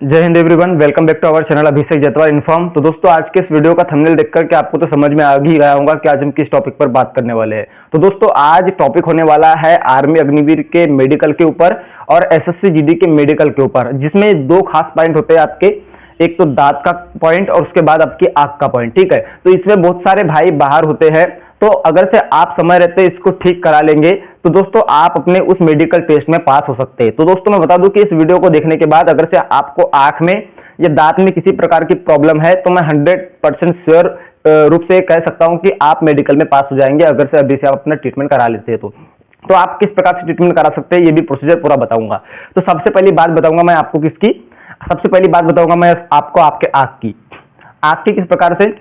जय हिंद everyone, welcome back to our channel Abhishek Jatwar inform. तो दोस्तों, आज के इस वीडियो का थंबनेल देख करके आपको तो समझ में आ ही गया होगा कि आज हम किस टॉपिक पर बात करने वाले हैं। तो दोस्तों, आज टॉपिक होने वाला है आर्मी अग्निवीर के मेडिकल के ऊपर और एसएससी जीडी के मेडिकल के ऊपर, जिसमें दो खास पॉइंट होते हैं आपके। एक तो दांत का पॉइंट और उसके बाद आपकी आंख का पॉइंट। ठीक है, तो इसमें बहुत सारे भाई बाहर होते हैं, तो अगर से आप समय रहते इसको ठीक करा लेंगे तो दोस्तों आप अपने उस मेडिकल टेस्ट में पास हो सकते हैं। तो दोस्तों, मैं बता दूं कि इस वीडियो को देखने के बाद अगर से आपको आंख में या दांत में किसी प्रकार की प्रॉब्लम है तो मैं 100% श्योर रूप से कह सकता हूं कि आप मेडिकल में पास हो जाएंगे, अगर से अभी से आप अपना ट्रीटमेंट करा लेते हैं तो आप किस प्रकार से ट्रीटमेंट करा सकते हैं ये भी प्रोसीजर पूरा बताऊंगा। तो सबसे पहली बात बताऊंगा मैं आपको किसकी, सबसे पहली बात बताऊंगा मैं आपको आपके आंख की किस प्रकार से।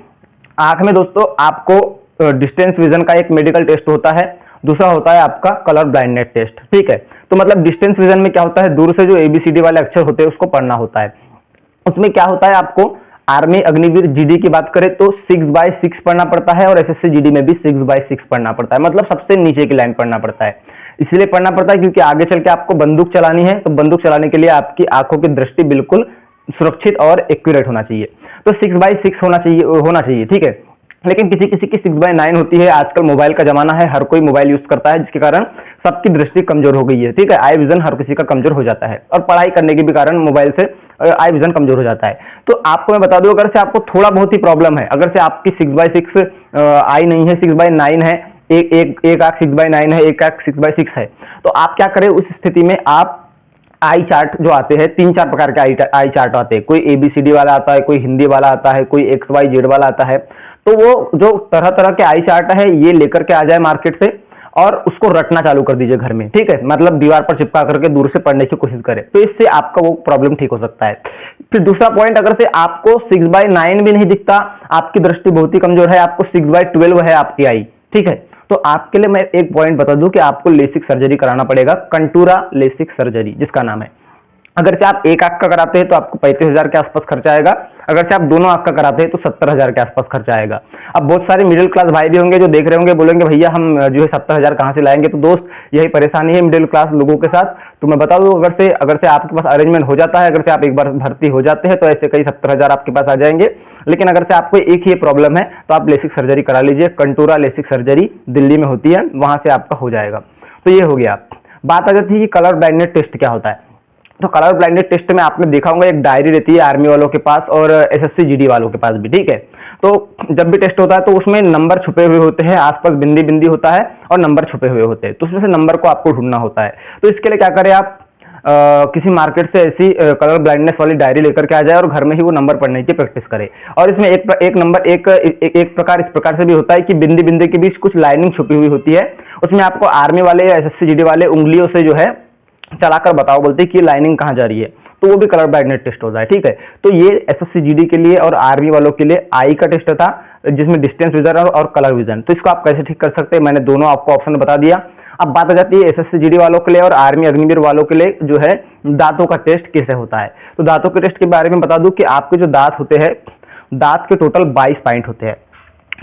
आंख में दोस्तों आपको डिस्टेंस विजन का एक मेडिकल टेस्ट होता है, दूसरा होता है आपका कलर ब्लाइंडनेस टेस्ट। ठीक है, तो मतलब डिस्टेंस विजन में क्या होता है, दूर से जो एबीसीडी वाले अक्षर होते हैं उसको पढ़ना होता है। उसमें क्या होता है, आपको आर्मी अग्निवीर जीडी की बात करें तो 6/6 पढ़ना पड़ता है और एसएससी जीडी में भी 6/6 पढ़ना पड़ता है, मतलब सबसे नीचे की लाइन पढ़ना पड़ता है। इसलिए पढ़ना पड़ता है क्योंकि आगे चल के आपको बंदूक चलानी है, तो बंदूक चलाने के लिए आपकी आंखों की दृष्टि बिल्कुल सुरक्षित और एक्यूरेट होना चाहिए। तो 6/6 होना चाहिए। ठीक है, लेकिन किसी किसी की 6/9 होती है। आजकल मोबाइल का जमाना है, हर कोई मोबाइल यूज करता है, जिसके कारण सबकी दृष्टि कमजोर हो गई है। ठीक है, आई विजन हर किसी का कमजोर हो जाता है और पढ़ाई करने के भी कारण मोबाइल से आई विजन कमजोर हो जाता है। तो आपको मैं बता दूं, अगर से आपको थोड़ा बहुत ही प्रॉब्लम है, अगर से आपकी 6/6 आई नहीं है, 6/9 है, एक आंख 6/9 है, एक आंख 6/6 है, तो आप क्या करें उस स्थिति में, आप आई चार्ट जो आते हैं, 3-4 प्रकार के आई चार्ट आते हैं। कोई एबीसीडी वाला आता है, कोई हिंदी वाला आता है, कोई XYZ वाला आता है। तो वो जो तरह तरह के आई चार्ट है ये लेकर के आ जाए मार्केट से और उसको रटना चालू कर दीजिए घर में। ठीक है, मतलब दीवार पर चिपका करके दूर से पढ़ने की कोशिश करें, तो इससे आपका वो प्रॉब्लम ठीक हो सकता है। फिर दूसरा पॉइंट, अगर से आपको 6/9 भी नहीं दिखता, आपकी दृष्टि बहुत ही कमजोर है, आपको 6/12 है आपकी आई, ठीक है, तो आपके लिए मैं एक पॉइंट बता दूं कि आपको लेसिक सर्जरी कराना पड़ेगा, कंटूरा लेसिक सर्जरी जिसका नाम है। अगर से आप एक आंख का कराते हैं तो आपको 35,000 के आसपास खर्चा आएगा, अगर से आप दोनों आंख का कराते हैं तो 70,000 के आसपास खर्चा आएगा। अब बहुत सारे मिडिल क्लास भाई भी होंगे जो देख रहे होंगे, बोलेंगे भैया हम जो है 70,000 कहां से लाएंगे। तो दोस्त, यही परेशानी है मिडिल क्लास लोगों के साथ। तो मैं बता दूं, अगर से आपके पास अरेंजमेंट हो जाता है, अगर से आप एक बार भर्ती हो जाते हैं तो ऐसे कई 70,000 आपके पास आ जाएंगे। लेकिन अगर से आपको एक ही प्रॉब्लम है तो आप लेसिक सर्जरी करा लीजिए, कंटूरा लेसिक सर्जरी दिल्ली में होती है, वहां से आपका हो जाएगा। तो ये हो गया। बात आ जाती है कि कलर ब्लाइंडनेस टेस्ट क्या होता है। तो कलर ब्लाइंडनेस टेस्ट में आपने देखा होगा एक डायरी रहती है आर्मी वालों के पास और एसएससी जीडी वालों के पास भी। ठीक है, तो जब भी टेस्ट होता है तो उसमें नंबर छुपे हुए होते हैं, आसपास बिंदी बिंदी होता है और नंबर छुपे हुए होते हैं, तो उसमें से नंबर को आपको ढूंढना होता है। तो इसके लिए क्या करें, आप किसी मार्केट से ऐसी कलर ब्लाइंडनेस वाली डायरी लेकर के आ जाए और घर में ही वो नंबर पढ़ने की प्रैक्टिस करें। और इसमें एक नंबर एक प्रकार इस प्रकार से भी होता है कि बिंदी बिंदी के बीच कुछ लाइनिंग छुपी हुई होती है, उसमें आपको आर्मी वाले या एसएससी जीडी वाले उंगलियों से जो है चलाकर बताओ, बोलते हैं कि लाइनिंग कहां जा रही है, तो वो भी कलर ब्लाइंडनेस टेस्ट होता है। ठीक है, तो ये एसएससी जीडी के लिए और आर्मी वालों के लिए आई का टेस्ट था, जिसमें डिस्टेंस विजन और कलर विजन। तो इसको आप कैसे ठीक कर सकते हैं, मैंने दोनों आपको ऑप्शन बता दिया। अब बात आ जाती है एसएससी जीडी वालों के लिए और आर्मी अग्निवीर वालों के लिए जो है दांतों का टेस्ट कैसे होता है। तो दांतों के टेस्ट के बारे में बता दूं कि आपके जो दांत होते हैं, दांत के टोटल 22 पॉइंट होते हैं,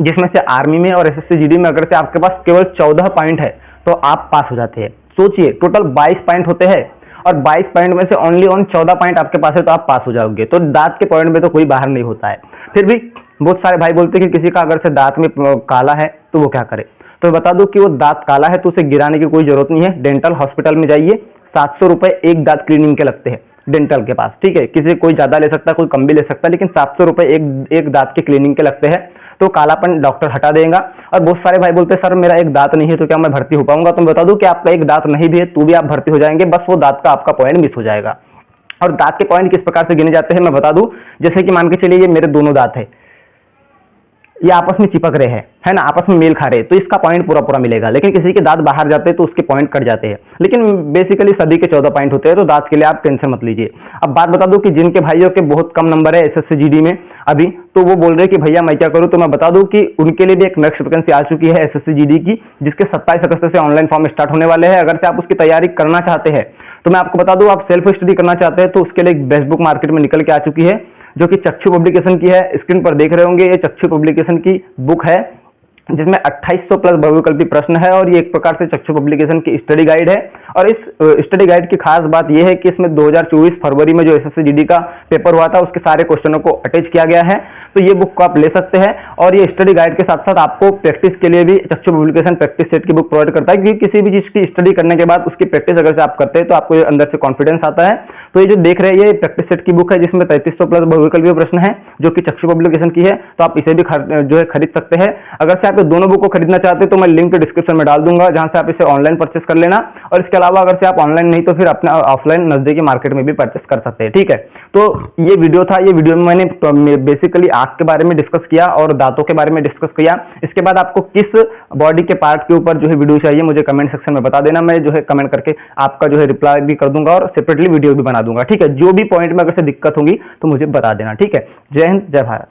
जिसमें से आर्मी में और एसएससी जीडी में अगर से आपके पास केवल 14 पॉइंट है तो आप पास हो जाते हैं। सोचिए, टोटल 22 पॉइंट होते हैं और 22 पॉइंट में से ओनली 14 पॉइंट आपके पास है तो आप पास हो जाओगे। तो दांत के पॉइंट में तो कोई बाहर नहीं होता है। फिर भी बहुत सारे भाई बोलते हैं कि किसी का अगर से दांत में काला है तो वो क्या करे। तो बता दूं कि वो दांत काला है तो उसे गिराने की कोई जरूरत नहीं है, डेंटल हॉस्पिटल में जाइए, 700 रुपए एक दांत क्लीनिंग के लगते हैं डेंटल के पास। ठीक है, किसी कोई ज्यादा ले सकता है, कोई कम भी ले सकता है, लेकिन 700 रुपए एक दांत के क्लीनिंग के लगते हैं, तो कालापन डॉक्टर हटा देगा। और बहुत सारे भाई बोलते हैं सर मेरा एक दांत नहीं है तो क्या मैं भर्ती हो पाऊंगा। तो मैं बता दूं कि आपका एक दांत नहीं भी है तो भी आप भर्ती हो जाएंगे, बस वो दांत का आपका पॉइंट मिस हो जाएगा। और दांत के पॉइंट किस प्रकार से गिने जाते हैं मैं बता दूं, जैसे कि मान के चलिए ये मेरे दोनों दांत है, ये आपस में चिपक रहे हैं, है ना, आपस में मेल खा रहे हैं, तो इसका पॉइंट पूरा पूरा मिलेगा। लेकिन किसी के दांत बाहर जाते हैं तो उसके पॉइंट कट जाते हैं, लेकिन बेसिकली सभी के 14 पॉइंट होते हैं, तो दांत के लिए आप टेंशन मत लीजिए। अब बात बता दूं कि जिनके भाइयों के बहुत कम नंबर है एसएससी जीडी में अभी, तो वो बोल रहे हैं कि भैया मैं क्या करूं। तो मैं बता दूं कि उनके लिए भी एक नेक्स्ट वैकेंसी आ चुकी है एसएससी जीडी की, जिसके 27 अगस्त से ऑनलाइन फॉर्म स्टार्ट होने वाले हैं। अगर से आप उसकी तैयारी करना चाहते हैं तो मैं आपको बता दूं, आप सेल्फ स्टडी करना चाहते हैं तो उसके लिए एक बेस्ट बुक मार्केट में निकल के आ चुकी है, जो कि चक्षु पब्लिकेशन की है। स्क्रीन पर देख रहे होंगे, ये चक्षु पब्लिकेशन की बुक है जिसमें 2800 प्लस बहुविकल्पी प्रश्न है और ये एक प्रकार से चक्षु पब्लिकेशन की स्टडी गाइड है। और इस स्टडी गाइड की खास बात यह है कि इसमें 2024 फरवरी में जो एसएससी जीडी का पेपर हुआ था उसके सारे क्वेश्चनों को अटैच किया गया है। तो ये बुक को आप ले सकते हैं और ये स्टडी गाइड के साथ साथ आपको प्रैक्टिस के लिए भी चक्षु पब्लिकेशन प्रैक्टिस सेट की बुक प्रोवाइड करता है, क्योंकि किसी भी चीज की स्टडी करने के बाद उसकी प्रैक्टिस अगर से आप करते हैं तो आपको अंदर से कॉन्फिडेंस आता है। तो ये जो देख रहे हैं ये प्रैक्टिस सेट की बुक है जिसमें 3300 प्लस बहुविकल्पीय प्रश्न है जो कि चक्षु पब्लिकेशन की है। तो आप इसे भी जो है खरीद सकते हैं। अगर से आप दोनों बुक को खरीदना चाहते हैं तो मैं लिंक डिस्क्रिप्शन में डाल दूंगा जहां से आप इसे ऑनलाइन परचेस कर लेना। और इसके अलावा अगर से आप ऑनलाइन नहीं तो फिर अपना ऑफलाइन नजदीकी मार्केट में भी परचेस कर सकते हैं। ठीक है, तो ये वीडियो था। ये वीडियो में मैंने बेसिकली आंख के बारे में डिस्कस किया और दांतों के बारे में डिस्कस किया। इसके बाद आपको किस बॉडी के पार्ट के ऊपर जो है वीडियो चाहिए मुझे कमेंट सेक्शन में बता देना। मैं जो है कमेंट करके आपका जो है रिप्लाई भी कर दूंगा और सेपरेटली वीडियो भी बना दूंगा। ठीक है, जो भी पॉइंट में अगर से दिक्कत होगी तो मुझे बता देना। ठीक है, जय हिंद, जय भारत।